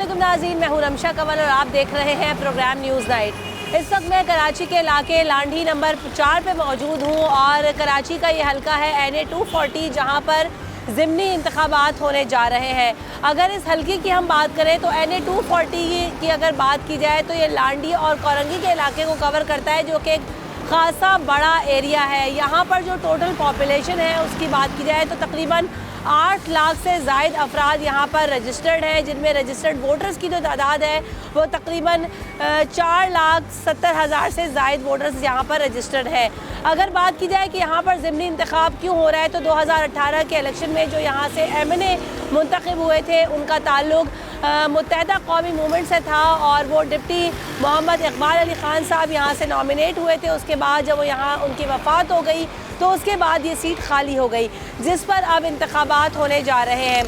अस्सलामुअलैकुम नाज़रीन, मैं हूं रमशा कंवल और आप देख रहे हैं प्रोग्राम न्यूज़ नाइट। इस वक्त मैं कराची के इलाके लांढी नंबर 4 पे मौजूद हूं और कराची का ये हलका है NA 240, जहां पर ज़िमनी इंतखाबात होने जा रहे हैं। अगर इस हलके की हम बात करें तो NA 240 की अगर बात की जाए तो ये लांढी और कोरंगी के इलाके को कवर करता है, जो कि एक खासा बड़ा एरिया है। यहाँ पर जो टोटल पॉपुलेशन है उसकी बात की जाए तो तकरीबन 8 लाख से ज़ायद अफराद यहाँ पर रजिस्टर्ड हैं, जिनमें रजिस्टर्ड वोटर्स की जो तादाद है वो तकरीबन 4,70,000 से ज़ायद वोटर्स यहाँ पर रजिस्टर्ड है। अगर बात की जाए कि यहाँ पर ज़िमनी इंतखाब क्यों हो रहा है तो 2018 के इलेक्शन में जो यहाँ से MNA मुंतखब हुए थे उनका ताल्लुक मुत्तहदा कौमी मूवमेंट से था और वो डिप्टी मोहम्मद इकबाल अली ख़ान साहब यहाँ से नॉमिनेट हुए थे। उसके बाद जब वो यहाँ उनकी वफ़ात हो गई तो उसके बाद ये सीट खाली हो गई, जिस पर अब इंतखाबात होने जा रहे हैं।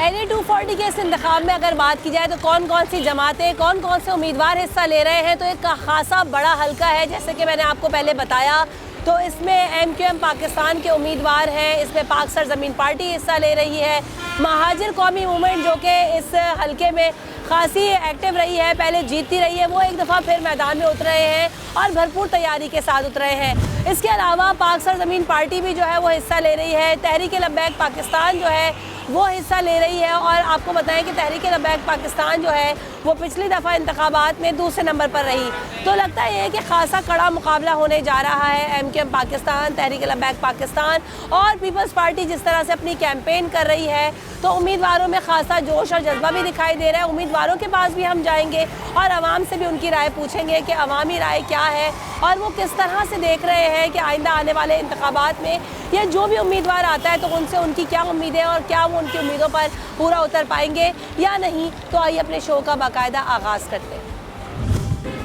NA 240 के इस इंतखाब में अगर बात की जाए तो कौन कौन सी जमातें, कौन कौन से उम्मीदवार हिस्सा ले रहे हैं, तो एक खासा बड़ा हलका है। जैसे कि मैंने आपको पहले बताया तो इसमें MQM पाकिस्तान के उम्मीदवार हैं, इसमें पाक सरजमीन पार्टी हिस्सा ले रही है, महाजिर कौमी मूवमेंट जो कि इस हलके में खासी एक्टिव रही है, पहले जीतती रही है, वो एक दफ़ा फिर मैदान में उतरे हैं और भरपूर तैयारी के साथ उतरे हैं। इसके अलावा पाक सरजमीन पार्टी भी जो है वो हिस्सा ले रही है, तहरीक लब्बैक पाकिस्तान जो है वो हिस्सा ले रही है। और आपको बताएं कि तहरीक लब्बैक पाकिस्तान जो है वो पिछली दफ़ा इंतखाबात में दूसरे नंबर पर रही। तो लगता है कि खासा कड़ा मुकाबला होने जा रहा है। MQM पाकिस्तान, तहरीक लब्बैक पाकिस्तान और पीपल्स पार्टी जिस तरह से अपनी कैंपेन कर रही है तो उम्मीदवारों में खासा जोश और जज्बा भी दिखाई दे रहा है। उम्मीदवारों के पास भी हम जाएंगे और आवाम से भी उनकी राय पूछेंगे कि अवामी राय क्या है और वो किस तरह से देख रहे हैं कि आइंदा आने वाले इंतखाबात में या जो भी उम्मीदवार आता है तो उनसे उनकी क्या उम्मीदें और क्या वो उनकी उम्मीदों पर पूरा उतर पाएंगे या नहीं। तो आइए अपने शो का बाकायदा आगाज़ करते हैं।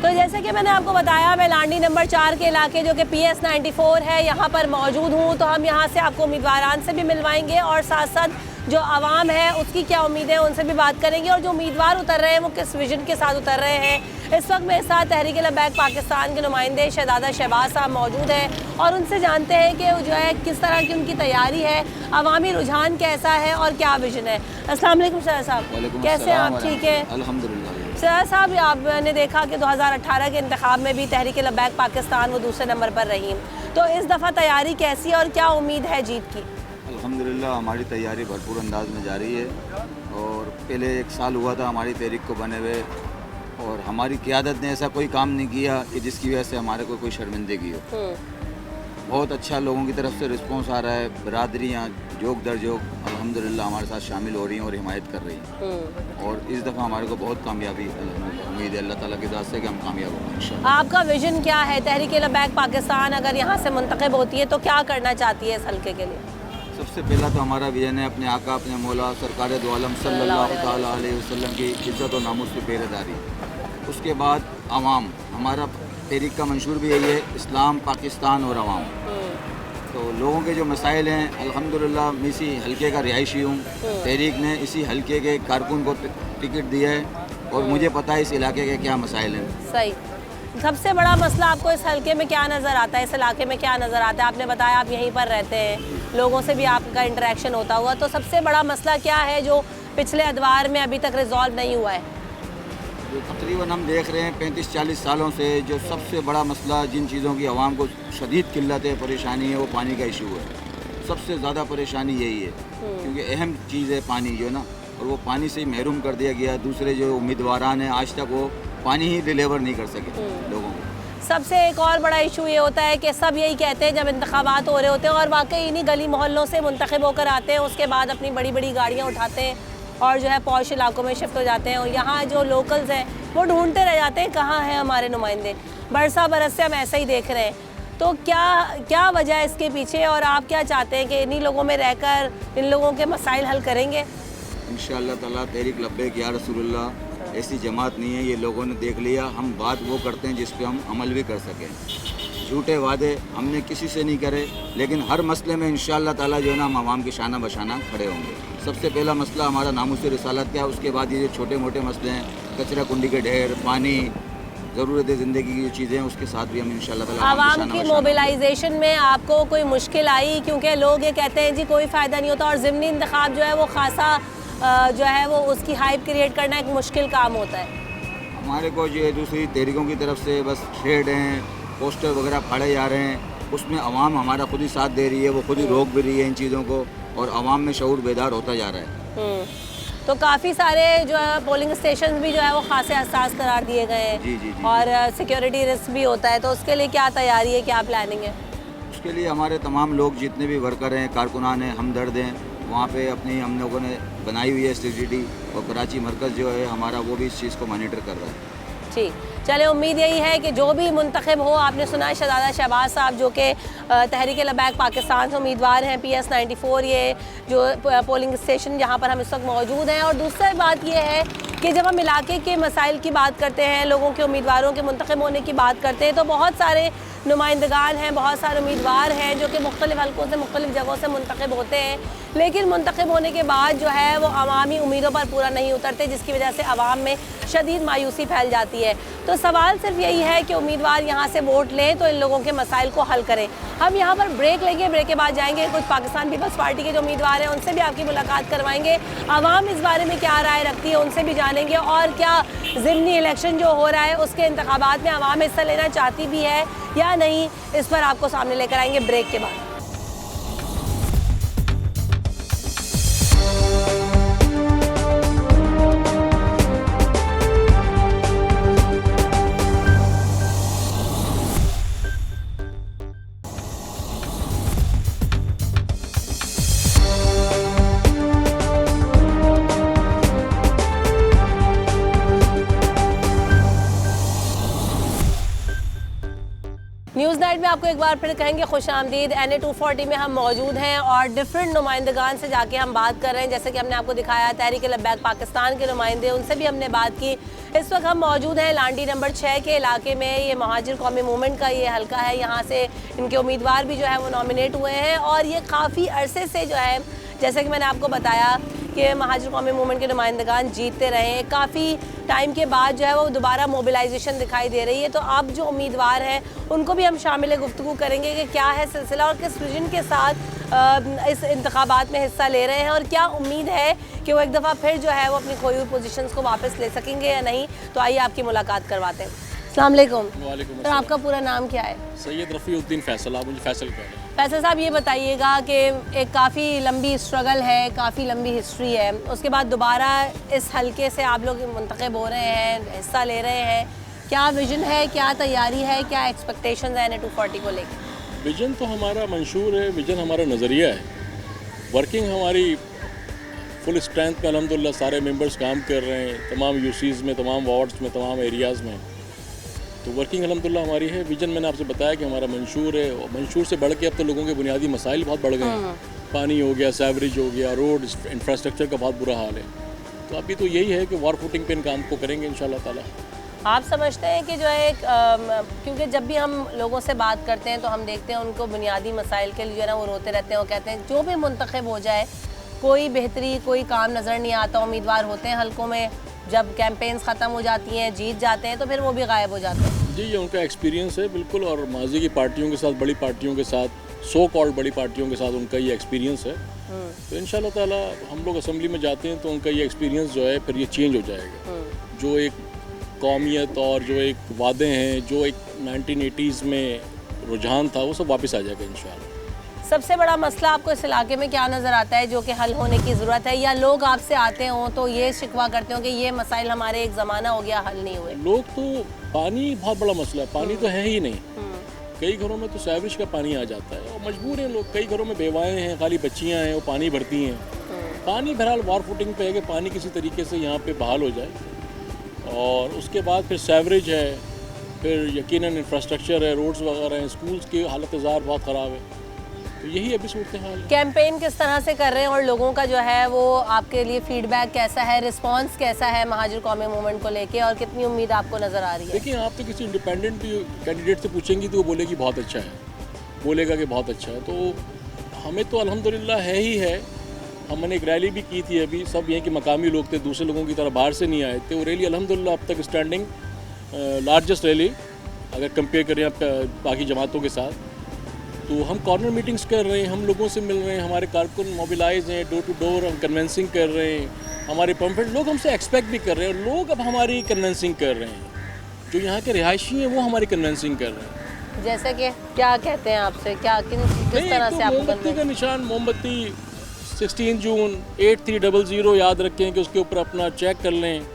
तो जैसे कि मैंने आपको बताया, मैं लांढी नंबर 4 के इलाके जो कि PS 94 है यहाँ पर मौजूद हूँ। तो हम यहाँ से आपको उम्मीदवारान से भी मिलवाएंगे और साथ साथ जो आवाम है उसकी क्या उम्मीदें हैं उनसे भी बात करेंगे और जो उम्मीदवार उतर रहे हैं वो किस विजन के साथ उतर रहे हैं। इस वक्त मेरे साथ तहरीक लब्बैक पाकिस्तान के नुमाइंदे शहजादा शहबाज साहब मौजूद हैं और उनसे जानते हैं कि जो है किस तरह की उनकी तैयारी है, अवामी रुझान कैसा है और क्या विजन है। अस्सलाम वालेकुम शहजाद साहब, कैसे हैं आप? ठीक है अल्हम्दुलिल्लाह। शहजाद साहब, आपने देखा कि 2018 के इंतखाब में भी तहरीक लब्बैक पाकिस्तान वो दूसरे नंबर पर रही, तो इस दफ़ा तैयारी कैसी है और क्या उम्मीद है जीत की? अल्हम्दुलिल्लाह हमारी तैयारी भरपूर अंदाज में जारी है और पहले 1 साल हुआ था हमारी तहरीक को बने हुए और हमारी क़यादत ने ऐसा कोई काम नहीं किया कि जिसकी वजह से हमारे को कोई शर्मिंदगी हो। बहुत अच्छा लोगों की तरफ से रिस्पॉन्स आ रहा है, बरादरियाँ जोक दर जोक अल्हम्दुलिल्लाह हमारे साथ शामिल हो रही हैं और हिमायत कर रही हैं और इस दफ़ा हमारे को बहुत कामयाबी उम्मीद है अल्लाह ताला की ज़ात से कि हम कामयाब होंगे इंशाअल्लाह। आपका विजन क्या है? तहरीक लब्बैक पाकिस्तान अगर यहाँ से मुंतखब होती है तो क्या करना चाहती है इस हल्के के लिए? सबसे पहला तो हमारा विजन है अपने आका अपने मौला सरकार दो आलम सल्लल्लाहु ताला अलैहि वसल्लम की इज़्ज़त और नामुस की पहरेदारी। उसके बाद आवाम, हमारा तहरीक का मंशूर भी यही है, इस्लाम पाकिस्तान और आवाम। तो लोगों के जो मसाइल हैं अल्हम्दुलिल्लाह मैं इसी हल्के का रिहायशी हूँ, तहरीक ने इसी हल्के के कारकुन को टिकट दिया है और मुझे पता है इस इलाके के क्या मसाइल हैं। सही। सबसे बड़ा मसला आपको इस हल्के में क्या नज़र आता है, इस इलाके में क्या नज़र आता है? आपने बताया आप यहीं पर रहते हैं, लोगों से भी आपका इंटरेक्शन होता हुआ, तो सबसे बड़ा मसला क्या है जो पिछले अदवार में अभी तक रिजॉल्व नहीं हुआ है? जो तकरीबन हम देख रहे हैं 35-40 सालों से जो सबसे बड़ा मसला जिन चीज़ों की आवाम को शदीद किल्लत है, परेशानी है, वो पानी का इशू है। सबसे ज़्यादा परेशानी यही है क्योंकि अहम चीज़ है पानी जो ना, और वो पानी से ही महरूम कर दिया गया। दूसरे जो उम्मीदवारान हैं आज तक वो पानी ही डिलीवर नहीं कर सके लोगों को। सबसे एक और बड़ा इशू ये होता है कि सब यही कहते हैं जब इंतखाबात हो रहे होते हैं और वाकई इन्हीं गली मोहल्लों से मुंतखब होकर आते हैं, उसके बाद अपनी बड़ी बड़ी गाड़ियाँ उठाते हैं और जो है पॉश इलाकों में शिफ्ट हो जाते हैं और यहाँ जो लोकल्स हैं वो ढूंढते रह जाते हैं कहाँ हैं हमारे नुमाइंदे। बरसा बरस से हम ऐसा ही देख रहे हैं। तो क्या वजह है इसके पीछे और आप क्या चाहते हैं कि इन्हीं लोगों में रहकर इन लोगों के मसाइल हल करेंगे? इंशाअल्लाह ताला तहरीक लब्बैक या रसूलुल्लाह ऐसी जमात नहीं है, ये लोगों ने देख लिया। हम बात वो करते हैं जिस पे हम अमल भी कर सकें। झूठे वादे हमने किसी से नहीं करे, लेकिन हर मसले में इंशाअल्लाह ताला जो है ना हम आवाम के शाना बशाना खड़े होंगे। सबसे पहला मसला हमारा नामुस रिसालत का है, उसके बाद ये जो छोटे मोटे मसले हैं, कचरा कुंडी के ढेर, पानी, ज़रूरत ज़िंदगी की जो चीज़ें हैं उसके साथ भी हम इंशाअल्लाह ताला आवाम की मोबिलाइजेशन में आपको कोई मुश्किल आई? क्योंकि लोग ये कहते हैं जी कोई फ़ायदा नहीं होता और ज़िमनी इंतखाब जो है वो खासा जो है वो उसकी हाइप क्रिएट करना एक मुश्किल काम होता है? हमारे को ये दूसरी तहरीकों की तरफ से बस शेड हैं, पोस्टर वगैरह फाड़े जा रहे हैं, उसमें अवाम हमारा खुद ही साथ दे रही है, वो खुद ही रोक भी रही है इन चीज़ों को, और अवाम में शऊर बेदार होता जा रहा है। तो काफ़ी सारे जो है पोलिंग स्टेशन भी जो है वो खासे हसास करार दिए गए हैं। जी। और सिक्योरिटी रिस्क भी होता है, तो उसके लिए क्या तैयारी है, क्या प्लानिंग है? उसके लिए हमारे तमाम लोग जितने भी वर्कर हैं, कारकुनान हैं, हमदर्द हैं, वहाँ पे अपनी हम लोगों ने बनाई हुई है स्ट्रेटजी, और कराची मरकज़ जो है हमारा वो भी इस चीज़ को मॉनिटर कर रहा है। ठीक, चले उम्मीद यही है कि जो भी मुंतखब हो, आपने सुना है शहजादा शहबाज साहब जो कि तहरीक लबैक पाकिस्तान से उम्मीदवार हैं, PS 94 ये जो पोलिंग स्टेशन जहाँ पर हम इस वक्त मौजूद हैं। और दूसरी बात ये है कि जब हम इलाके के मसाइल की बात करते हैं, लोगों के उम्मीदवारों के मुंतखब होने की बात करते हैं, तो बहुत सारे नुमाइंदगान हैं, बहुत सारे उम्मीदवार हैं जो कि मुख्तलिफ़ हलकों से मुख्तलिफ़ जगहों से मुंतखब होते हैं, लेकिन मुंतखब होने के बाद जो है वो अवामी उम्मीदों पर पूरा नहीं उतरते, जिसकी वजह से आवाम में शदीद मायूसी फैल जाती है। तो सवाल सिर्फ यही है कि उम्मीदवार यहाँ से वोट लें तो इन लोगों के मसाइल को हल करें। हम यहाँ पर ब्रेक लेंगे, ब्रेक के बाद जाएंगे कुछ पाकिस्तान पीपल्स पार्टी के जो उम्मीदवार हैं उनसे भी आपकी मुलाकात करवाएंगे, आवाम इस बारे में क्या राय रखती है उनसे भी जानेंगे, और क्या ज़िमनी इलेक्शन जो हो रहा है उसके इंतखाबात में आवाम हिस्सा लेना चाहती भी है या नहीं, इस पर आपको सामने लेकर आएंगे ब्रेक के बाद। न्यूज़ नाइट में आपको एक बार फिर कहेंगे खुश आमदीद। NA 240 में हम मौजूद हैं और डिफरेंट नुमाइंदगान से जाके हम बात कर रहे हैं, जैसे कि हमने आपको दिखाया तहरीक लबैक पाकिस्तान के नुमाइंदे, उनसे भी हमने बात की। इस वक्त हम मौजूद हैं लांडी नंबर 6 के इलाके में। ये महाजिर कौमी मूवमेंट का ये हल्का है, यहाँ से इनके उम्मीदवार भी जो है वो नॉमिनेट हुए हैं, और ये काफ़ी अरसे से जो है, जैसे कि मैंने आपको बताया कि महाजिर कौमी मूवमेंट के नुमाइंदगान जीतते रहे हैं, काफ़ी टाइम के बाद जो है वो दोबारा मोबिलाइजेशन दिखाई दे रही है। तो अब जो उम्मीदवार हैं उनको भी हम शामिल गुफ्तगू करेंगे कि क्या है सिलसिला और किस विजन के साथ इस इंतखाबात में हिस्सा ले रहे हैं, और क्या उम्मीद है कि वो एक दफ़ा फिर जो है वो अपनी खोई हुई पोजीशंस को वापस ले सकेंगे या नहीं। तो आइए आपकी मुलाकात करवाते हैं। अस्सलाम वालेकुम। वालेकुम सर, आपका पूरा नाम क्या है? सैयद रफ़ीउद्दीन फैसल, आप मुझे फैसल कह रहे हैं। फैसल साहब, ये बताइएगा कि एक काफ़ी लंबी स्ट्रगल है, काफ़ी लंबी हिस्ट्री है, उसके बाद दोबारा इस हलके से आप लोग मुंतखब हो रहे हैं, हिस्सा ले रहे हैं, क्या विजन है, क्या तैयारी है, क्या एक्सपेक्टेशंस हैं NA 240 को लेकर? विजन तो हमारा मंशूर है, विजन हमारा नज़रिया है। वर्किंग हमारी फुल स्ट्रेंथ में अल्हम्दुलिल्लाह सारे मेंबर्स काम कर रहे हैं, तमाम यूसीज़ में, तमाम वार्ड्स में, तमाम एरियाज़ में। तो वर्किंग अल्हम्दुलिल्लाह हमारी है। विजन मैंने आपसे बताया कि हमारा मंशूर है, और मंशूर से बढ़ के अब तो लोगों के बुनियादी मसाइल बहुत बढ़ गए हैं। पानी हो गया, सेवरेज हो गया, रोड इंफ्रास्ट्रक्चर का बहुत बुरा हाल है। तो अभी तो यही है कि वार फुटिंग पे इन काम को करेंगे इंशाल्लाह ताला। आप समझते हैं कि जो है क्योंकि जब भी हम लोगों से बात करते हैं तो हम देखते हैं उनको बुनियादी मसाइल के लिए जो है ना वो रोते रहते हैं, वो कहते हैं जो भी मुंतखब हो जाए कोई बेहतरी, कोई काम नज़र नहीं आता। उम्मीदवार होते हैं हलकों में, जब कैंपेन्स ख़त्म हो जाती हैं, जीत जाते हैं, तो फिर वो भी गायब हो जाते हैं। जी, ये उनका एक्सपीरियंस है बिल्कुल, और माजी की पार्टियों के साथ, बड़ी पार्टियों के साथ, सो कॉल्ड बड़ी पार्टियों के साथ उनका ये एक्सपीरियंस है। तो इंशाल्लाह ताला हम लोग असम्बली में जाते हैं तो उनका ये एक्सपीरियंस जो है फिर ये चेंज हो जाएगा। जो एक कौमियत और जो एक वादे हैं, जो एक 1980s में रुझान था, वो सब वापस आ जाएगा इंशाल्लाह। सबसे बड़ा मसला आपको इस इलाके में क्या नज़र आता है जो कि हल होने की ज़रूरत है, या लोग आपसे आते हों तो ये शिकवा करते हो कि ये मसाइल हमारे एक ज़माना हो गया, हल नहीं हुए? लोग तो पानी बहुत बड़ा मसला है, पानी तो है ही नहीं। कई घरों में तो सैवरेज का पानी आ जाता है और मजबूर हैं लोग। कई घरों में बेवाएँ हैं, खाली बच्चियाँ हैं, वो पानी भरती हैं। पानी बहरहाल वार फुटिंग पे है कि पानी किसी तरीके से यहाँ पे बहाल हो जाए, और उसके बाद फिर सैवरेज है, फिर यकीनन इंफ्रास्ट्रक्चर है, रोड्स वगैरह हैं, स्कूल्स की हालत ज़ार बहुत ख़राब है। तो यही अभी सूरत हाल है। कैंपेन किस तरह से कर रहे हैं और लोगों का जो है वो आपके लिए फीडबैक कैसा है, रिस्पांस कैसा है महाजिर कौमी मूवमेंट को लेके, और कितनी उम्मीद आपको नज़र आ रही है? देखिए, आप तो किसी इंडिपेंडेंट कैंडिडेट से पूछेंगी तो वो बोलेगी बहुत अच्छा है, बोलेगा कि बहुत अच्छा है। तो हमें तो अल्हम्दुलिल्लाह है ही है। हमने एक रैली भी की थी अभी, सब यहाँ के मकामी लोग थे, दूसरे लोगों की तरह बाहर से नहीं आए थे। वो रैली अल्हम्दुलिल्लाह अब तक स्टैंडिंग लार्जेस्ट रैली अगर कंपेयर करें आप बाकी जमातों के साथ। तो हम कॉर्नर मीटिंग्स कर रहे हैं, हम लोगों से मिल रहे हैं, हमारे कारकुन मोबिलाइज हैं, डोर टू डोर हम कन्वेंसिंग कर रहे हैं, हमारे पम्पलेट लोग हमसे एक्सपेक्ट भी कर रहे हैं, और लोग अब हमारी कन्विंसिंग कर रहे हैं। जो यहाँ के रिहायशी हैं वो हमारी कन्विंसिंग कर रहे हैं। जैसे कि क्या कहते हैं आपसे, क्या किस तरह से आपको मोमबत्ती का निशान, मोमबत्ती 16 जून 8300 याद रखें कि उसके ऊपर अपना चेक कर लें।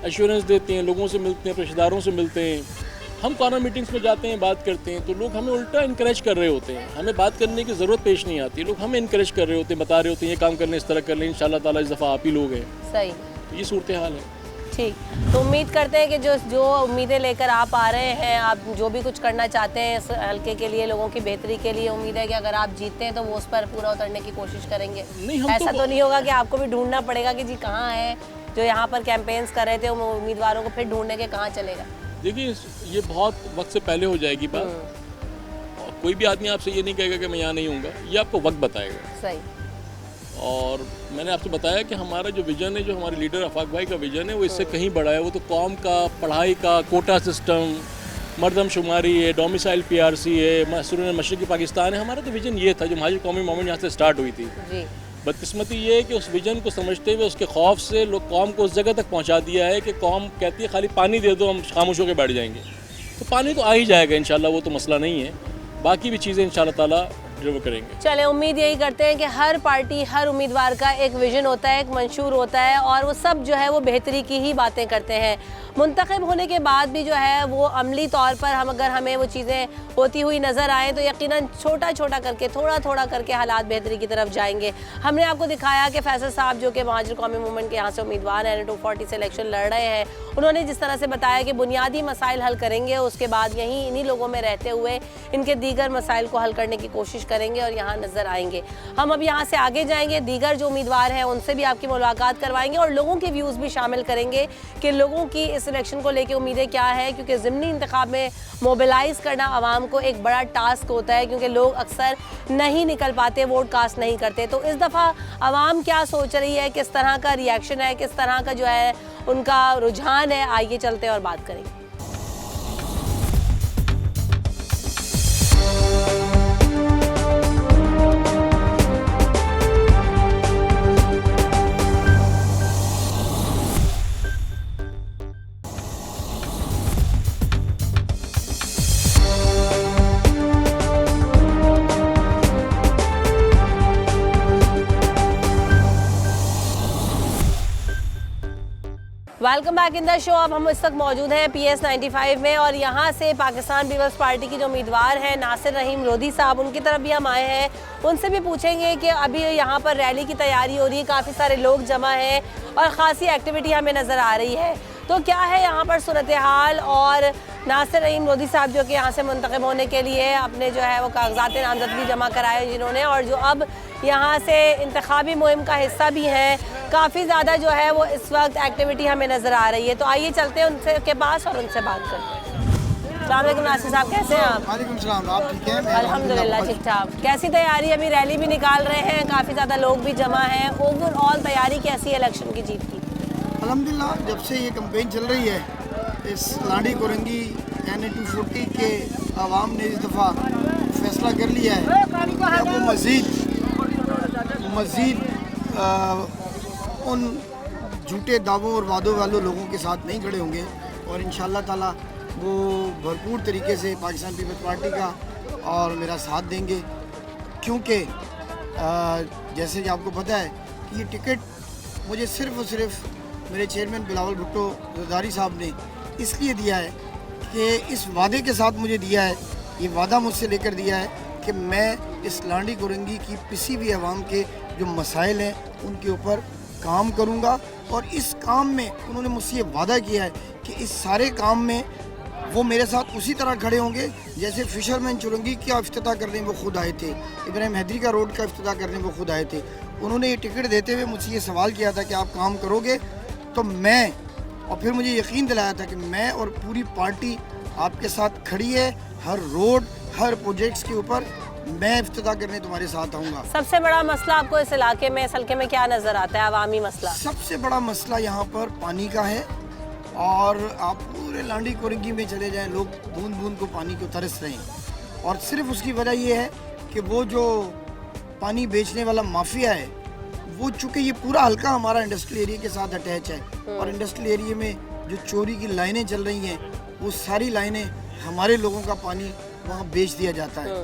एश्योरेंस देते हैं, लोगों से मिलते हैं, रिश्तेदारों से मिलते हैं। हम कॉर्नर मीटिंग्स में जाते हैं, बात करते हैं, तो लोग हमें उल्टा इनकरेज कर रहे होते हैं। हमें बात करने की ज़रूरत पेश नहीं आती, लोग हमें इनकरेज कर रहे होते हैं, बता रहे होते हैं ये काम करने इस तरह कर लें, इंशाल्लाह ताला इस दफ़ा आप ही लोग हैं। सही, ये सूरत हाल है। ठीक। तो उम्मीद करते हैं कि जो उम्मीदें लेकर आप आ रहे हैं, आप जो भी कुछ करना चाहते हैं इस हल्के के लिए, लोगों की बेहतरी के लिए, उम्मीद है कि अगर आप जीतते हैं तो वो उस पर पूरा उतरने की कोशिश करेंगे। ऐसा तो नहीं होगा कि आपको भी ढूंढना पड़ेगा कि जी कहाँ है जो यहाँ पर कैंपेन्स कर रहे थे उम्मीदवारों को फिर ढूंढने के कहाँ चलेगा? देखिए, ये बहुत वक्त से पहले हो जाएगी बात, और कोई भी आदमी आपसे ये नहीं कहेगा कि मैं यहाँ नहीं हूँगा, ये आपको वक्त बताएगा। सही। और मैंने आपसे बताया कि हमारा जो विज़न है, जो हमारे लीडर आफाक भाई का विज़न है, वो इससे कहीं बड़ा है। वो तो कौम का, पढ़ाई का, कोटा सिस्टम, मरदमशुमारी है, डोमिसाइल PRC है, मसूरन मशरक़ी पाकिस्तान है। हमारा तो विज़न ये था, जो महाजिर कौमी मूवमेंट यहाँ से स्टार्ट हुई थी। जी। बदकिस्मती ये है कि उस विज़न को समझते हुए, उसके खौफ से लोग कौम को उस जगह तक पहुँचा दिया है कि कौम कहती है खाली पानी दे दो, हम खामोश होकर बैठ जाएंगे। तो पानी तो आ ही जाएगा इंशाल्लाह, वो तो मसला नहीं है। बाकी भी चीज़ें इंशाल्लाह ताला डिलीवर करेंगे। चले, उम्मीद यही करते हैं कि हर पार्टी, हर उम्मीदवार का एक विजन होता है, एक मंशूर होता है, और वो सब जो है वो बेहतरी की ही बातें करते हैं। मुंतखब होने के बाद भी जो है वो अमली तौर पर अगर हमें वो चीज़ें होती हुई नज़र आएँ तो यकीनन छोटा छोटा करके, थोड़ा थोड़ा करके हालात बेहतरी की तरफ जाएंगे। हमने आपको दिखाया कि फैसल साहब जो कि महाजिर कौमी मूवमेंट के यहाँ से उम्मीदवार हैं, 240 से इलेक्शन लड़ रहे हैं, उन्होंने जिस तरह से बताया कि बुनियादी मसाइल हल करेंगे, उसके बाद यहीं इन्हीं लोगों में रहते हुए इनके दीगर मसाइल को हल करने की कोशिश करेंगे और यहाँ नज़र आएंगे। हम अब यहाँ से आगे जाएंगे, दीगर जो उम्मीदवार हैं उनसे भी आपकी मुलाकात करवाएंगे और लोगों के व्यूज़ भी शामिल करेंगे कि लोगों की इस इलेक्शन को लेकर उम्मीदें क्या है, क्योंकि ज़िमनी इंतखाब में मोबिलाइज़ करना आवाम को एक बड़ा टास्क होता है, क्योंकि लोग अक्सर नहीं निकल पाते, वोट कास्ट नहीं करते। तो इस दफ़ा आवाम क्या सोच रही है, किस तरह का रिएक्शन है, किस तरह का जो है उनका रुझान है, आइए चलते हैं और बात करेंगे। Welcome back in the show. अब हम इस वक्त मौजूद हैं PS 95 में और यहाँ से पाकिस्तान पीपल्स पार्टी की जो उम्मीदवार हैं नासिर रहीम लोधी साहब, उनकी तरफ भी हम आए हैं। उनसे भी पूछेंगे कि अभी यहाँ पर रैली की तैयारी हो रही है, काफ़ी सारे लोग जमा हैं और ख़ासी एक्टिविटी हमें नज़र आ रही है, तो क्या है यहाँ पर सूरत हाल। और नासिर रहीम लोधी साहब जो कि यहाँ से मुंतखब होने के लिए अपने जो है वो कागजात नामजदगी जमा कराए जिन्होंने, और जो अब यहाँ से इंतखाबी मुहिम का हिस्सा भी हैं, काफ़ी ज़्यादा जो है वो इस वक्त एक्टिविटी हमें नज़र आ रही है। तो आइए चलते हैं उनसे के पास और उनसे बात करते हैं। अस्सलाम वालेकुम नासिर साहब, कैसे हैं आप? वालेकुम सलाम, आप ठीक हैं? अल्हम्दुलिल्लाह ठीक ठाक। कैसी तैयारी? अभी रैली भी निकाल रहे हैं, काफ़ी ज़्यादा लोग भी जमा हैं, ओवरऑल तैयारी कैसी है इलेक्शन की जीत की? अल्हम्दुलिल्लाह, जब से ये कैंपेन चल रही है, इस लाड़ी कोरंगी NA 240 के आवाम ने इस दफ़ा फैसला कर लिया है कि अब वो मज़ीद उन झूठे दावों और वादों वालों लोगों के साथ नहीं खड़े होंगे और इंशाअल्लाह ताला वो भरपूर तरीके से पाकिस्तान पीपल्स पार्टी का और मेरा साथ देंगे, क्योंकि जैसे कि आपको पता है कि ये टिकट मुझे सिर्फ़ और सिर्फ मेरे चेयरमैन बिलावल भुट्टो ज़रदारी साहब ने इसलिए दिया है कि इस वादे के साथ मुझे दिया है, ये वादा मुझसे लेकर दिया है कि मैं इस लांडी कोरंगी की पिसी हुई आवाम के जो मसाइल हैं उनके ऊपर काम करूंगा। और इस काम में उन्होंने मुझसे ये वादा किया है कि इस सारे काम में वो मेरे साथ उसी तरह खड़े होंगे जैसे फ़िशरमैन चुरंगी का इफ्तिताह करने वो खुद आए थे, इब्राहिम हैदरी का रोड का इफ्तिताह करने वो खुद आए थे। उन्होंने ये टिकट देते हुए मुझसे ये सवाल किया था कि आप काम करोगे, तो मैं, और फिर मुझे यकीन दिलाया था कि मैं और पूरी पार्टी आपके साथ खड़ी है, हर रोड, हर प्रोजेक्ट्स के ऊपर मैं इफ्तिताह करने तुम्हारे साथ आऊँगा। सबसे बड़ा मसला आपको इस इलाके में, इस हल्के में क्या नज़र आता है अवामी मसला? सबसे बड़ा मसला यहाँ पर पानी का है, और आप पूरे लांडी कोरंगी में चले जाएं, लोग बूंद बूंद को पानी को तरस रहे हैं, और सिर्फ उसकी वजह ये है कि वो जो पानी बेचने वाला माफिया है वो चूँकि ये पूरा हल्का हमारा इंडस्ट्रियल एरिया के साथ अटैच है और इंडस्ट्रियल एरिया में जो चोरी की लाइनें चल रही हैं वो सारी लाइनें हमारे लोगों का पानी वहाँ बेच दिया जाता है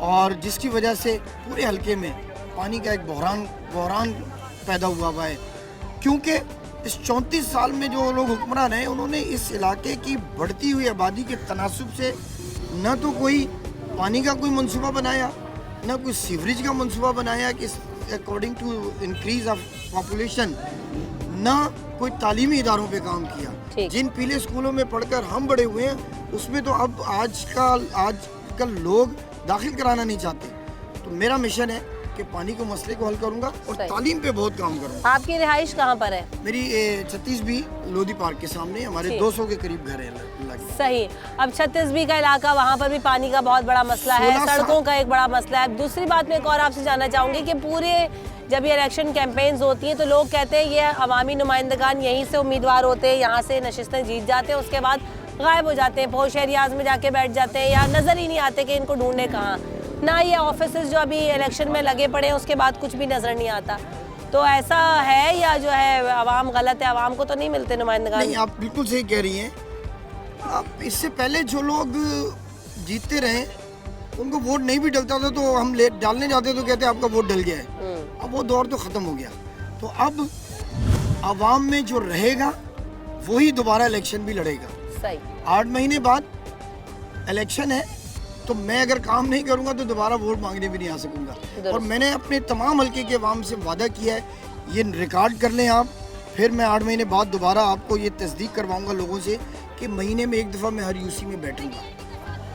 और जिसकी वजह से पूरे हल्के में पानी का एक बहरान पैदा हुआ है, क्योंकि इस 34 साल में जो लोग हुक्मरान हैं उन्होंने इस इलाके की बढ़ती हुई आबादी के तनासुब से न तो कोई पानी का कोई मंसूबा बनाया, न कोई सीवरेज का मंसूबा बनाया कि according to increase of population, न कोई तालीमी इदारों पे काम किया। जिन पीले स्कूलों में पढ़कर हम बड़े हुए हैं उसमें तो अब आजकल लोग दाखिल कराना नहीं चाहते। तो मेरा मिशन है कि पानी को मसले को हल करूंगा और तालीम पे बहुत काम करूंगा। आपकी रिहाइश कहाँ पर है? मेरी 36B लोधी पार्क के सामने, हमारे 200 के करीब घर है। सही। अब 36B का इलाका, वहाँ पर भी पानी का बहुत बड़ा मसला है, सड़कों का एक बड़ा मसला है। दूसरी बात मैं एक और आपसे जानना चाहूँगी कि पूरे जब ये इलेक्शन कैंपेन्स होती हैं तो लोग कहते हैं ये अवामी नुमाइंदगान यहीं से उम्मीदवार होते हैं, यहाँ से नशिस्तें जीत जाते हैं, उसके बाद गायब हो जाते हैं, पोश एरियाज में जाके बैठ जाते हैं या नज़र ही नहीं आते कि इनको ढूंढने कहाँ। ना ये ऑफिसेज जो अभी इलेक्शन में लगे पड़े हैं उसके बाद कुछ भी नज़र नहीं आता। तो ऐसा है या जो है आवाम गलत है, आवाम को तो नहीं मिलते नुमाइंदगान? नहीं, आप बिल्कुल सही कह रही हैं। आप इससे पहले जो लोग जीतते रहे उनको वोट नहीं भी डलता था तो हम डालने जाते तो कहते आपका वोट डल गया है। अब वो दौर तो ख़त्म हो गया। तो अब आवाम में जो रहेगा वही दोबारा इलेक्शन भी लड़ेगा। सही। 8 महीने बाद इलेक्शन है तो मैं अगर काम नहीं करूंगा तो दोबारा वोट मांगने भी नहीं आ सकूंगा। और मैंने अपने तमाम हल्के के अवाम से वादा किया है, ये रिकॉर्ड कर लें आप, फिर मैं 8 महीने बाद दोबारा आपको ये तस्दीक करवाऊंगा लोगों से कि महीने में एक दफ़ा मैं हर यूसी में बैठूंगा।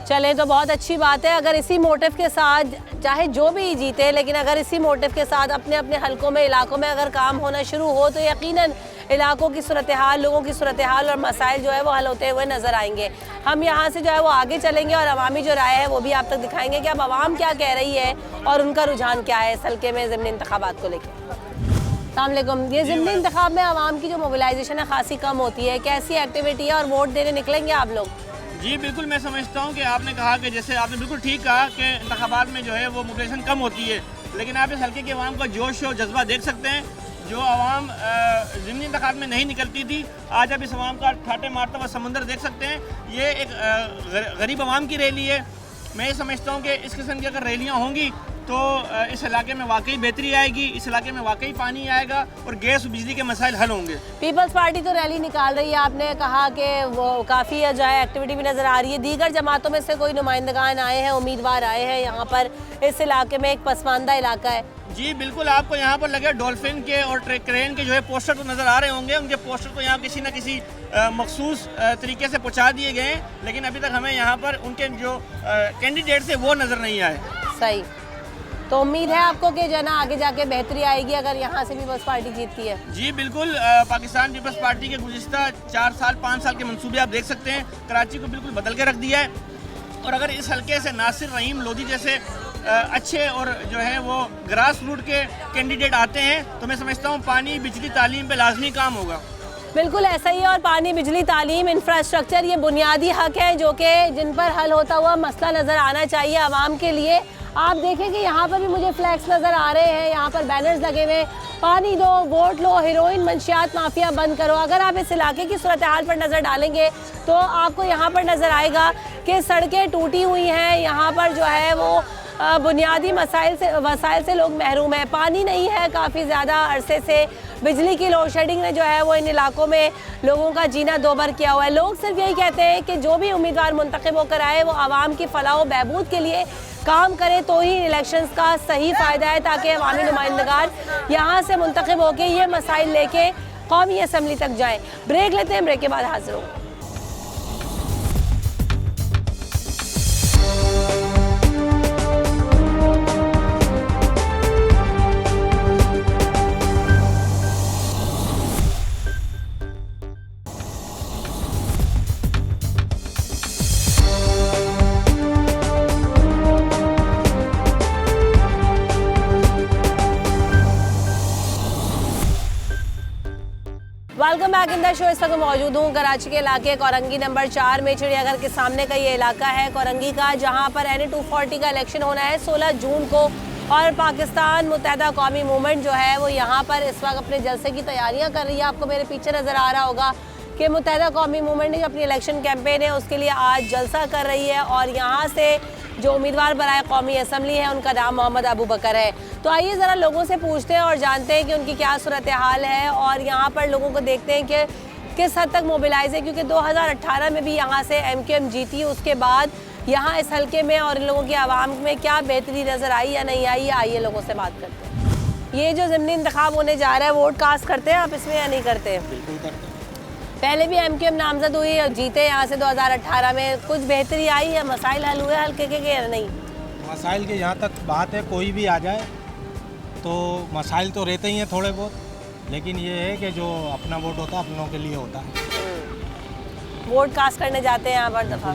चले तो बहुत अच्छी बात है। अगर इसी मोटिव के साथ, चाहे जो भी जीते, लेकिन अगर इसी मोटिव के साथ अपने अपने हलकों में, इलाकों में अगर काम होना शुरू हो तो यकीनन इलाकों की सूरत हाल, लोगों की सूरत हाल और मसाइल जो है वो हल होते हुए नज़र आएंगे। हम यहाँ से जो है वो आगे चलेंगे और अवामी जो राय है वो भी आप तक दिखाएंगे कि अब अवाम क्या कह रही है और उनका रुझान क्या है इस हल्के में ज़िमनी इंतखाबात को लेकर। अस्सलाम वालेकुम। ये ज़िमनी इंतखाब में आवाम की जो मोबिलाइजेशन है खासी कम होती है, कैसी एक्टिविटी है और वोट देने निकलेंगे आप लोग? जी बिल्कुल, मैं समझता हूँ कि आपने कहा कि जैसे आपने बिल्कुल ठीक कहा कि इंतखाबात में जो है वो मोबिलाइजेशन कम होती है, लेकिन आप इस हल्के के अवाम का जोश और जज्बा देख सकते हैं। जो आवाम ज़िमनी इंतखाब में नहीं निकलती थी, आज आप इस आवाम का ठाटे मारता हुआ समंदर देख सकते हैं। ये एक गरीब आवाम की रैली है। मैं ये समझता हूँ कि इस किस्म की अगर रैलियाँ होंगी तो इस इलाके में वाकई बेहतरी आएगी, इस इलाके में वाकई पानी आएगा और गैस और बिजली के मसाइल हल होंगे। पीपल्स पार्टी तो रैली निकाल रही है, आपने कहा कि वो काफ़ी जो है एक्टिविटी भी नज़र आ रही है। दीगर जमातों में से कोई नुमाइंदगान आए हैं, उम्मीदवार आए हैं यहाँ पर? इस इलाके में एक पसमानदा इलाका है। जी बिल्कुल, आपको यहाँ पर लगे डॉल्फिन के और क्रेन के जो है पोस्टर तो नज़र आ रहे होंगे। उनके पोस्टर तो यहाँ किसी न किसी मखसूस तरीके से पहुँचा दिए गए हैं, लेकिन अभी तक हमें यहाँ पर उनके जो कैंडिडेट्स हैं वो नज़र नहीं आए। सही। तो उम्मीद है आपको कि जो है ना आगे जाके बेहतरी आएगी अगर यहाँ से पीपल्स पार्टी जीतती है? जी बिल्कुल, पाकिस्तान पीपल्स पार्टी के गुज़िश्ता 4 साल 5 साल के मंसूबे आप देख सकते हैं, कराची को बिल्कुल बदल के रख दिया है। और अगर इस हल्के से नासिर रहीम लोधी जैसे अच्छे और जो है वो ग्रास रूट के कैंडिडेट आते हैं तो मैं समझता हूँ पानी, बिजली, तालीम पे लाजमी काम होगा। बिल्कुल ऐसा ही है। और पानी, बिजली, तालीम, इंफ्रास्ट्रक्चर ये बुनियादी हक है जो कि जिन पर हल होता हुआ मसला नज़र आना चाहिए आवाम के लिए। आप देखें कि यहाँ पर भी मुझे फ्लैग्स नज़र आ रहे हैं, यहाँ पर बैनर्स लगे हुए, पानी दो, वोट लो, हेरोइन मंशियात माफिया बंद करो। अगर आप इस इलाके की सूरत हाल पर नज़र डालेंगे तो आपको यहाँ पर नज़र आएगा कि सड़कें टूटी हुई हैं, यहाँ पर जो है वो बुनियादी वसाइल से लोग महरूम हैं। पानी नहीं है काफ़ी ज़्यादा अरसे से, बिजली की लोड शेडिंग ने जो है वो इन इलाकों में लोगों का जीना दोबर किया हुआ है। लोग सिर्फ यही कहते हैं कि जो भी उम्मीदवार मुंतखब होकर आए वो आवाम की फलाह व बहबूद के लिए काम करे तो ही इलेक्शंस का सही फ़ायदा है, ताकि अवामी नुमाइंदगान यहाँ से मुंतखब होकर ये मसाइल लेके कौमी असम्बली तक जाएँ। ब्रेक लेते हैं, ब्रेक के बाद हाजिर होंगे। Welcome back in the show. इस वक्त मौजूद हूँ कराची के इलाके कोरंगी नंबर 4 में, चिड़ियाघर के सामने का ये इलाका है कोरंगी का, जहाँ पर NA 240 का इलेक्शन होना है 16 जून को। और पाकिस्तान मुत्तहदा कौमी मूवमेंट जो है वो यहाँ पर इस वक्त अपने जलसे की तैयारियाँ कर रही है। आपको मेरे पीछे नज़र आ रहा होगा कि मुत्तहदा कौमी मूवमेंट ने जो अपनी इलेक्शन कैंपेन है उसके लिए आज जलसा कर रही है और यहाँ से जो उम्मीदवार बराए कौमी असम्बली है उनका नाम मोहम्मद अबू बकर है। तो आइए ज़रा लोगों से पूछते हैं और जानते हैं कि उनकी क्या सूरत हाल है और यहाँ पर लोगों को देखते हैं कि किस हद तक मोबिलाइज है, क्योंकि 2018 में भी यहाँ से MQM जीती। उसके बाद यहाँ इस हल्के में और इन लोगों की आवाम में क्या बेहतरी नज़र आई या नहीं आई, आइए लोगों से बात करते हैं। ये जो ज़िमनी इंतखाब होने जा रहा है, वोट कास्ट करते हैं आप इसमें या नहीं करते? बिल्कुल करते हैं। पहले भी MQM नामजद हुई और जीते यहाँ से 2018 में, कुछ बेहतरी आई या मसाइल हल हुए हल्के के या नहीं? मसाइल के यहाँ तक बात है, कोई भी आ जाए तो मसाइल तो रहते ही हैं थोड़े बहुत, लेकिन ये है कि जो अपना वोट होता है अपनों के लिए होता है। वोट कास्ट करने जाते हैं यहाँ पर दफ़ा।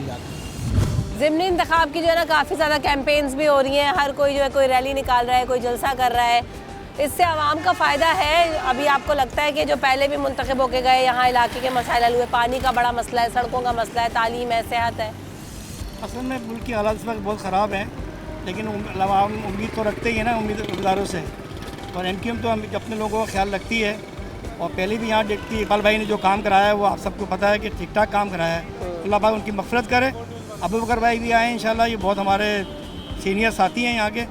ज़िमनी इंतखाब की जो है ना काफ़ी ज़्यादा कैंपेन्स भी हो रही हैं, हर कोई जो है कोई रैली निकाल रहा है, कोई जलसा कर रहा है, इससे आवाम का फ़ायदा है। अभी आपको लगता है कि जो पहले भी मुंतखब होके गए यहाँ इलाके के मसाइल हल हुए, पानी का बड़ा मसला है, सड़कों का मसला है, तालीम है, सेहत है? असल में मुल्क की हालात इस वक्त बहुत ख़राब हैं, लेकिन आवाम उम्मीद तो रखते ही है ना उम्मीदवारों से, और MQM तो हम अपने लोगों का ख्याल रखती है और पहले भी यहाँ देखती है। इकबाल भाई ने जो काम कराया है वो आप सबको पता है कि ठीक ठाक काम कराया है, अल्लाह पाक उनकी मग़फ़िरत करे। अबू बकर भाई भी आए इंशाल्लाह, ये बहुत हमारे सीनियर साथी हैं यहाँ के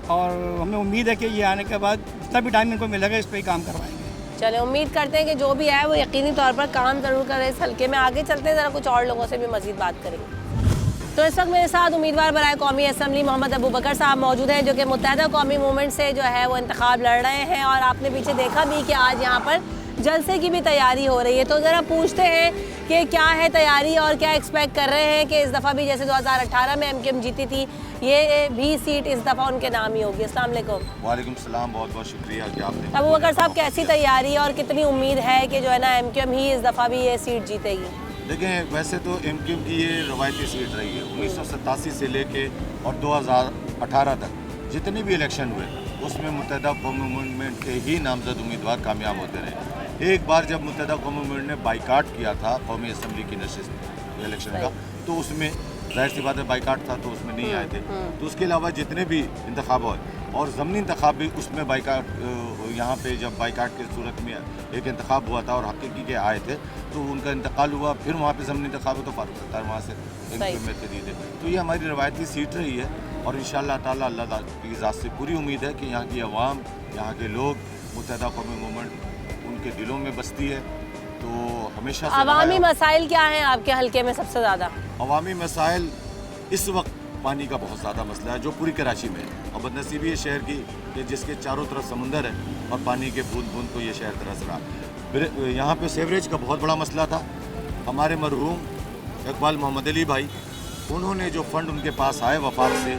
और हमें उम्मीद है कि ये आने के बाद जितना भी टाइम इनको मिलेगा इस पर ही काम करवाएंगे। चले, उम्मीद करते हैं कि जो भी है वो यकीनी तौर पर काम ज़रूर करें इस हल्के में। आगे चलते हैं, ज़रा कुछ और लोगों से भी मज़ीद बात करेंगे। तो इस वक्त मेरे साथ उम्मीदवार बराए कौमी असम्बली मोहम्मद अबू बकर साहब मौजूद हैं, जो कि मुत्तहदा कौमी मूवमेंट से जो है वो इंतखाब लड़ रहे हैं और आपने पीछे देखा भी कि आज यहाँ पर जलसे की भी तैयारी हो रही है। तो ज़रा पूछते हैं कि क्या है तैयारी और क्या एक्सपेक्ट कर रहे हैं कि इस दफ़ा भी जैसे 2018 में MQM जीती थी, ये भी सीट इस दफ़ा उनके नाम ही होगी। अस्सलाम वालेकुम। वालेकुम सलाम, बहुत बहुत शुक्रिया कि आपने। अबू बकर साहब, कैसी तैयारी और कितनी उम्मीद है कि जो है ना MQM ही इस दफ़ा भी ये सीट जीतेगी? देखें, वैसे तो MQM की ये रवायती सीट रही है 1987 से लेके और 2018 तक जितने भी इलेक्शन हुए उसमें मुत्तहदा कौमी मूवमेंट के ही नामजद उम्मीदवार कामयाब होते रहे। एक बार जब मुत्तहदा कौमी मूवमेंट ने बाइकाट किया था कौमी असम्बली की नशिस्त इलेक्शन का, तो उसमें जाहिर सी बात है बाइकाट था तो उसमें नहीं आए थे। तो उसके अलावा जितने भी इंतखाब हुए और ज़मनी इंतखाब भी उसमें बाइकाट, यहाँ पे जब बाइकाट की सूरत में एक इंतखाब हुआ था और हकीकी के आए थे तो उनका इंतकाल हुआ, फिर वहाँ पे ज़मनी इंतखाब हुआ तो फारूक सत्तार वहाँ से MQM में खरीद थे। तो ये हमारी रवायती सीट रही है और इंशाअल्लाह ताला अल्लाह की ज़ात से पूरी उम्मीद है कि यहाँ की आवाम, यहाँ के लोग, मुत्तहदा कौमी मूवमेंट उनके दिलों में बसती है। तो हमेशा अवामी मसाइल क्या हैं आपके हल्के में सबसे ज़्यादा? अवामी मसाइल इस वक्त पानी का बहुत ज़्यादा मसला है जो पूरी कराची में है और बदनसीबी है शहर की कि जिसके चारों तरफ समुंदर है और पानी के बूंद बूंद को ये शहर तरस रहा। यहाँ पे सीवरेज का बहुत बड़ा मसला था। हमारे मरहूम इकबाल मोहम्मद अली भाई, उन्होंने जो फ़ंड उनके पास आए वफाक से,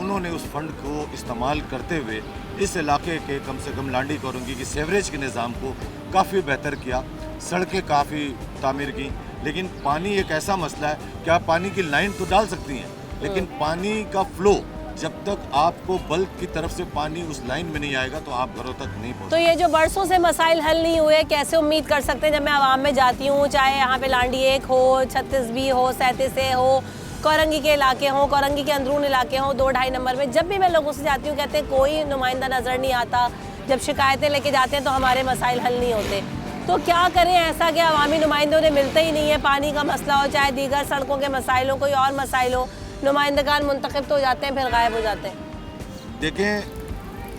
उन्होंने उस फंड को इस्तेमाल करते हुए इस इलाके के कम से कम लांडी करूँगी कि सीवरेज के निज़ाम को काफ़ी बेहतर किया, सड़कें काफ़ी तामीर की। लेकिन पानी एक ऐसा मसला है कि आप पानी की लाइन तो डाल सकती हैं, लेकिन पानी का फ्लो जब तक आपको बल्क की तरफ से पानी उस लाइन में नहीं आएगा तो आप घरों तक नहीं पहुँच। तो ये जो बरसों से मसाइल हल नहीं हुए, कैसे उम्मीद कर सकते हैं? जब मैं आवाम में जाती हूँ, चाहे यहाँ पे लांडी 1 हो, 36B हो, 37A हो, कोरंगी के इलाके हों, कोरंगी के अंदरून इलाके हों, 2-2.5 नंबर में, जब भी मैं लोगों से जाती हूँ कहते हैं कोई नुमाइंदा नज़र नहीं आता, जब शिकायतें लेके जाते हैं तो हमारे मसाइल हल नहीं होते। तो क्या करें ऐसा कि अवामी नुमाइंदे उन्हें मिलते ही नहीं है? पानी का मसला हो, चाहे दीगर सड़कों के मसाइल हो, कोई और मसाइल हो, नुमाइंदगान मुंतखब तो हो जाते हैं फिर गायब हो जाते हैं। देखें,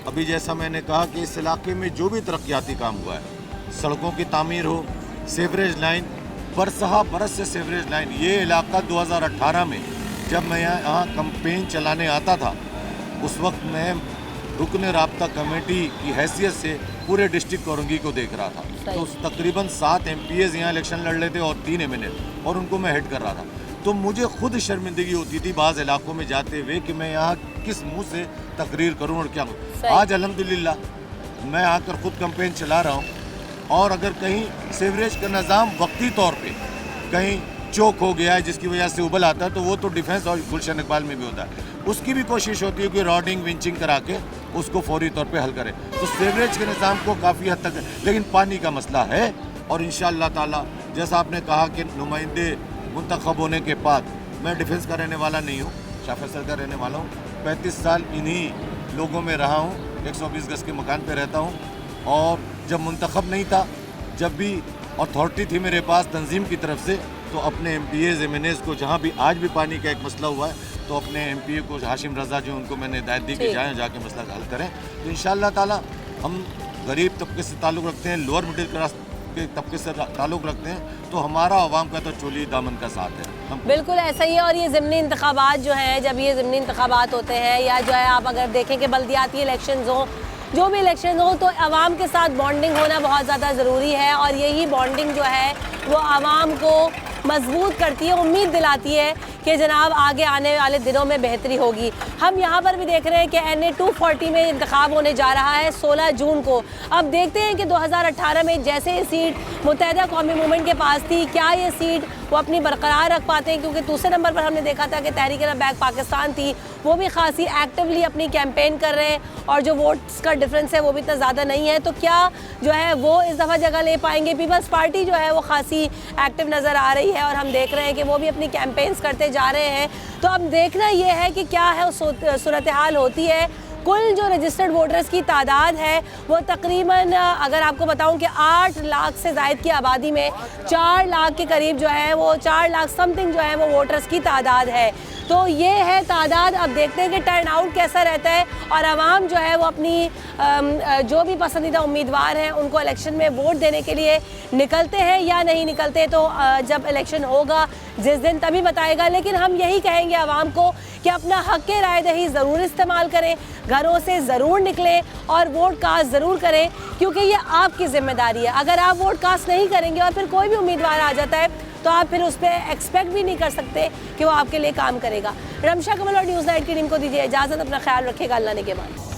अभी जैसा मैंने कहा कि इस इलाके में जो भी तरक्याती काम हुआ है, सड़कों की तामीर हो, सीवरेज लाइन, बरसहा बरस से सीवरेज लाइन, ये इलाका 2018 में जब मैं यहाँ कैंपेन चलाने आता था उस वक्त मैं रुकन राब्ता कमेटी की हैसियत से पूरे डिस्ट्रिक्ट कोरंगी को देख रहा था। तो तकरीबन 7 MPs यहाँ इलेक्शन लड़ रहे थे और 3 MNA, और उनको मैं हेड कर रहा था। तो मुझे खुद शर्मिंदगी होती थी बाज़ इलाकों में जाते हुए कि मैं यहाँ किस मुंह से तकरीर करूँ और क्या करूँ। आज अल्हम्दुलिल्लाह मैं आकर खुद कैंपेन चला रहा हूँ, और अगर कहीं सीवरेज का निज़ाम वक्ती तौर पे कहीं चौक हो गया है जिसकी वजह से उबल आता है तो वो तो डिफेंस और गुलशन इकबाल में भी होता है, उसकी भी कोशिश होती है कि रॉडिंग विंचिंग करा के उसको फौरी तौर पे हल करें। तो सीवरेज के निज़ाम को काफ़ी हद तक, लेकिन पानी का मसला है। और इंशाअल्लाह ताला जैसा आपने कहा कि नुमाइंदे मुंतखब होने के बाद, मैं डिफेंस का रहने वाला नहीं हूँ, शाह फैसल का रहने वाला हूँ। 35 साल इन्हीं लोगों में रहा हूँ, 120 गज के मकान पे रहता हूँ। और जब मुंतखब नहीं था, जब भी अथॉरिटी थी मेरे पास तंजीम की तरफ से, तो अपने MPAs MNAs को, जहाँ भी आज भी पानी का एक मसला हुआ है, तो अपने MPA को हाशिम रज़ा जो उनको मैंने हिदायत दी कि जाएँ, जाके मसला हल करें। तो इंशाअल्लाह ताला हम गरीब तबके से ताल्लुक़ रखते हैं, लोअर मिडिल क्लास के तबके से ताल्लुक़ रखते हैं, तो हमारा अवाम का तो चोली दामन का साथ है। हम बिल्कुल ऐसा ही है। और ये ज़िमनी इंतखाबात जो हैं, जब ये ज़िमनी इंतखाबात होते हैं या जो है आप अगर देखें कि बल्दियाती इलेक्शंस हों, जो भी इलेक्शन हो, तो आवाम के साथ बॉन्डिंग होना बहुत ज़्यादा ज़रूरी है। और यही बॉन्डिंग जो है वो आवाम को मजबूत करती है, उम्मीद दिलाती है कि जनाब आगे आने वाले दिनों में बेहतरी होगी। हम यहाँ पर भी देख रहे हैं कि NA 240 में इंतखाब होने जा रहा है 16 जून को। अब देखते हैं कि 2018 में जैसे ये सीट मुत्तहिदा कौमी मूवमेंट के पास थी, क्या ये सीट वो अपनी बरकरार रख पाते हैं, क्योंकि दूसरे नंबर पर हमने देखा था कि तहरीक-ए-बैक पाकिस्तान थी, वो भी खासी एक्टिवली अपनी कैंपेन कर रहे हैं और जो वोट्स का डिफरेंस है वो भी इतना ज़्यादा नहीं है। तो क्या जो है वो इस दफ़ा जगह ले पाएंगे? पीपल्स पार्टी जो है वो खासी एक्टिव नज़र आ रही है और हम देख रहे हैं कि वो भी अपनी कैंपेन्स करते जा रहे हैं। तो अब देखना ये है कि क्या है सूरत हाल होती है। कुल जो रजिस्टर्ड वोटर्स की तादाद है वो तकरीबन, अगर आपको बताऊं कि 8 लाख से ज़ायद की आबादी में 4 लाख के करीब जो है वो 4 लाख समथिंग जो है वो वोटर्स की तादाद है। तो ये है तादाद। अब देखते हैं कि टर्न आउट कैसा रहता है और आवाम जो है वो अपनी जो भी पसंदीदा उम्मीदवार हैं उनको इलेक्शन में वोट देने के लिए निकलते हैं या नहीं निकलते। तो जब इलेक्शन होगा जिस दिन तभी बताएगा। लेकिन हम यही कहेंगे आवाम को कि अपना हक़ राय दही ज़रूर इस्तेमाल करें, घरों से ज़रूर निकलें और वोट कास्ट ज़रूर करें, क्योंकि ये आपकी ज़िम्मेदारी है। अगर आप वोट कास्ट नहीं करेंगे और फिर कोई भी उम्मीदवार आ जाता है तो आप फिर उस पर एक्सपेक्ट भी नहीं कर सकते कि वो आपके लिए काम करेगा। रमशा कमल और न्यूज़ 9 की टीम को दीजिए इजाज़त। अपना ख्याल रखिएगा। अल्लाह ने के बाद।